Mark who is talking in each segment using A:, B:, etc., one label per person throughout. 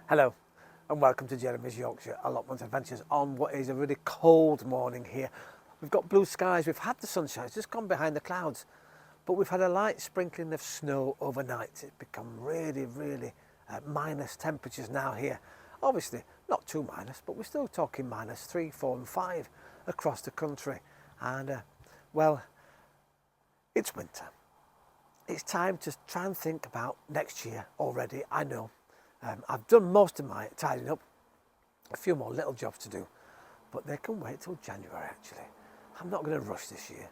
A: Hello and welcome to Jeremy's Yorkshire Allotment Adventures on what is a really cold morning here. We've got blue skies, we've had the sunshine, it's just gone behind the clouds, but we've had a light sprinkling of snow overnight. It's become really minus temperatures now here. Obviously not too minus, but we're still talking minus 3, 4 and 5 across the country. And well, it's winter. It's time to try and think about next year already, I know. I've done most of my tidying up, a few more little jobs to do, but they can wait till January actually. I'm not going to rush this year.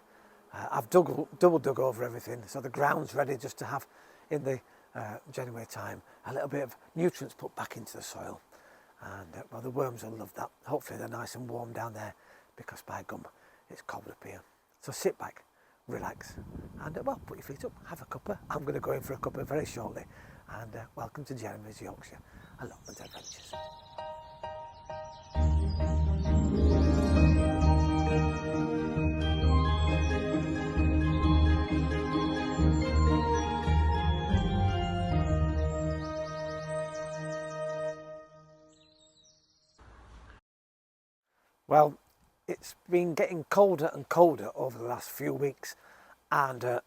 A: I've double dug over everything, so the ground's ready just to have in the January time a little bit of nutrients put back into the soil. And well, the worms will love that. Hopefully they're nice and warm down there, because by gum, it's cold up here. So sit back, relax, and well, put your feet up, have a cuppa. I'm going to go in for a cuppa very shortly. And welcome to Jeremy's Yorkshire Allotment Adventures. Well, it's been getting colder and colder over the last few weeks, and a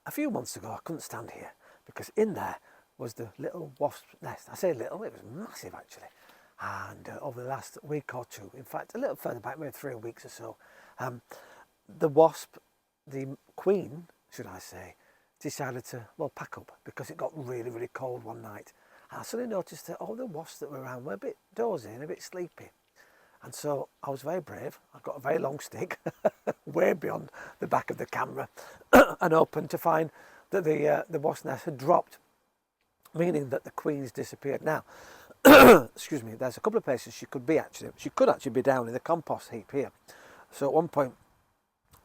A: few months ago I couldn't stand here because in there was the little wasp nest. I say little, it was massive actually. And over the last week or two, in fact a little further back, maybe 3 weeks or so, the wasp, the queen should I say, decided to, well, pack up because it got really cold one night. And I suddenly noticed that all the wasps that were around were a bit dozy and a bit sleepy. And so I was very brave. I got a very long stick, way beyond the back of the camera, and opened to find that the wasp nest had dropped, meaning that the queen's disappeared. Now, excuse me, there's a couple of places she could be actually. She could actually be down in the compost heap here. So at one point,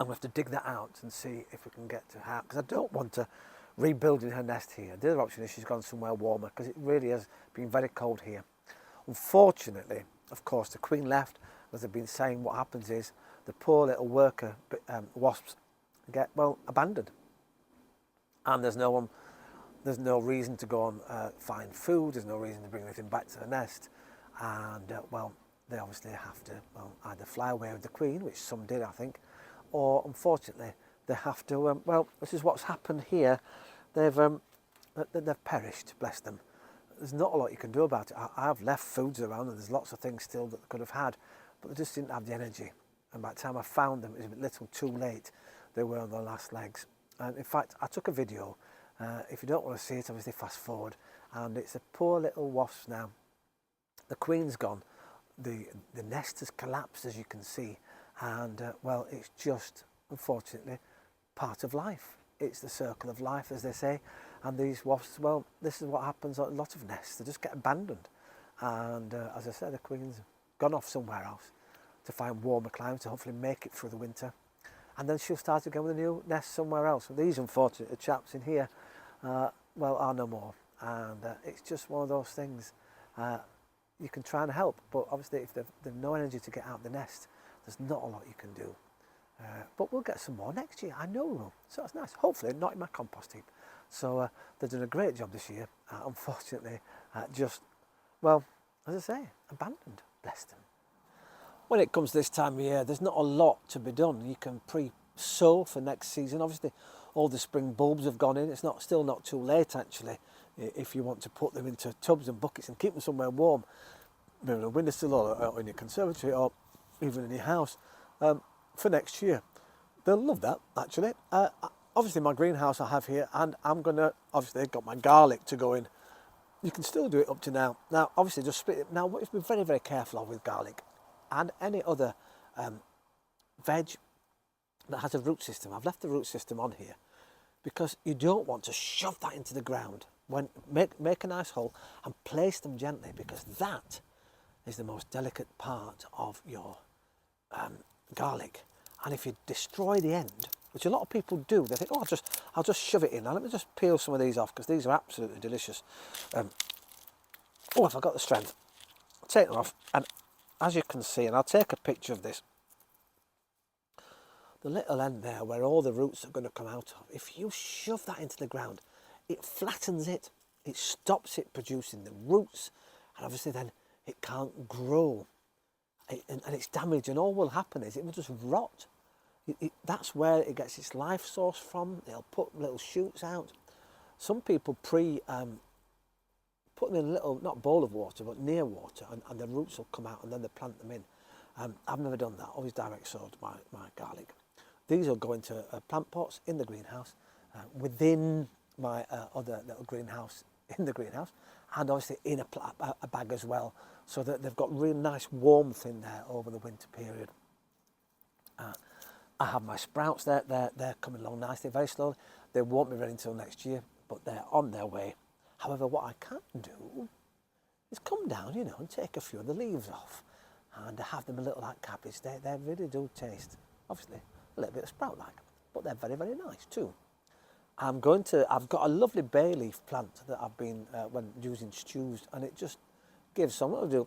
A: I'm going to have to dig that out and see if we can get to her, because I don't want to rebuild in her nest here. The other option is she's gone somewhere warmer, because it really has been very cold here. Unfortunately, of course, the queen left. As I've been saying, what happens is the poor little worker wasps get, well, abandoned. And there's no reason to go and find food, there's no reason to bring anything back to the nest. And, well, they obviously have to, well, either fly away with the queen, which some did, I think, or, unfortunately, they have to, well, this is what's happened here. They've perished, bless them. There's not a lot you can do about it. I have left foods around, and there's lots of things still that they could have had, but they just didn't have the energy. And by the time I found them, it was a little too late. They were on their last legs. And in fact, I took a video. If you don't want to see it, obviously fast forward. And it's a poor little wasp now. The queen's gone. The nest has collapsed, as you can see. And, well, it's just, unfortunately, part of life. It's the circle of life, as they say. And these wasps, well, this is what happens at a lot of nests. They just get abandoned. And, as I said, the queen's gone off somewhere else to find warmer climates to hopefully make it through the winter. And then she'll start again with a new nest somewhere else. And these unfortunate chaps in here, well, are no more. And it's just one of those things. You can try and help, but obviously if they've no energy to get out of the nest, there's not a lot you can do. But we'll get some more next year, I know we will. So that's nice. Hopefully not in my compost heap. So they've done a great job this year. Unfortunately, just, well, as I say, abandoned. Bless them. When it comes to this time of year, there's not a lot to be done. You can pre-sow for next season. Obviously, all the spring bulbs have gone in. It's still not too late, actually, if you want to put them into tubs and buckets and keep them somewhere warm, maybe on a windowsill or in your conservatory or even in your house, for next year. They'll love that, actually. Obviously, my greenhouse I have here, and I'm going to, obviously, got my garlic to go in. You can still do it up to now. Now, obviously, just split it. Now, what you have to be very careful of with garlic and any other veg that has a root system. I've left the root system on here because you don't want to shove that into the ground. Make a nice hole and place them gently, because that is the most delicate part of your garlic. And if you destroy the end, which a lot of people do, they think, oh, I'll just shove it in. Now let me just peel some of these off, because these are absolutely delicious. Oh, if I got the strength, I'll take them off. And as you can see, and I'll take a picture of this, the little end there where all the roots are going to come out of, if you shove that into the ground, it flattens it, it stops it producing the roots, and obviously then it can't grow, and it's damaged, and all will happen is it will just rot. That's where it gets its life source from. They'll put little shoots out. Some people put them in a little, not bowl of water, but near water, and the roots will come out, and then they plant them in. I've never done that. Always direct sowed my garlic. These will go into plant pots in the greenhouse, within my other little greenhouse in the greenhouse, and obviously in a bag as well, so that they've got real nice warmth in there over the winter period. I have my sprouts there. They're coming along nicely, very slowly. They won't be ready until next year, but they're on their way. However, what I can do is come down, you know, and take a few of the leaves off and have them a little like cabbage. They really do taste, obviously, a little bit of sprout-like, but they're very, very nice too. I've got a lovely bay leaf plant that I've been when using stews, and it just gives some. What I'll do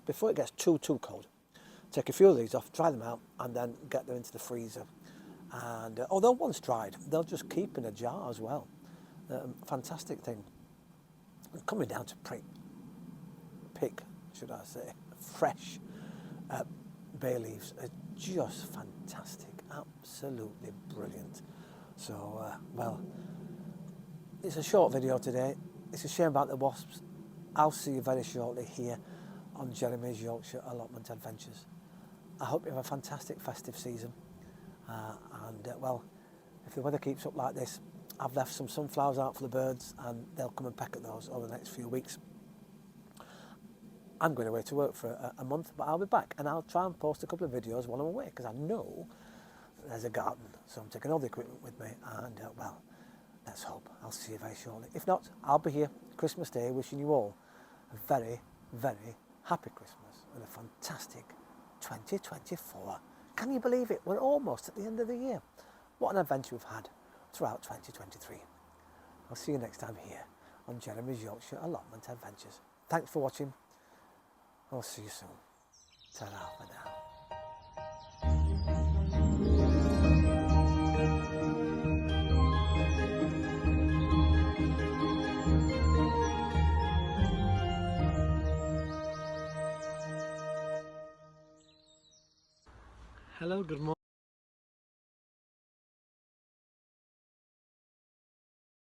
A: before it gets too cold, take a few of these off, dry them out, and then get them into the freezer. And although once dried, they'll just keep in a jar as well. Fantastic thing. And coming down to pick, should I say, fresh bay leaves are just fantastic, absolutely brilliant. So, well, it's a short video today. It's a shame about the wasps. I'll see you very shortly here on Jeremy's Yorkshire Allotment Adventures. I hope you have a fantastic festive season. Well, if the weather keeps up like this, I've left some sunflowers out for the birds, and they'll come and peck at those over the next few weeks. I'm going away to work for a month, but I'll be back, and I'll try and post a couple of videos while I'm away, because I know there's a garden, so I'm taking all the equipment with me, and well, let's hope I'll see you very shortly. If not, I'll be here Christmas Day, wishing you all a very, very happy Christmas and a fantastic 2024. Can you believe it? We're almost at the end of the year. What an adventure we've had throughout 2023. I'll see you next time here on Jeremy's Yorkshire Allotment Adventures. Thanks for watching. I'll see you soon. Ta-ra for now. Hello, good morning.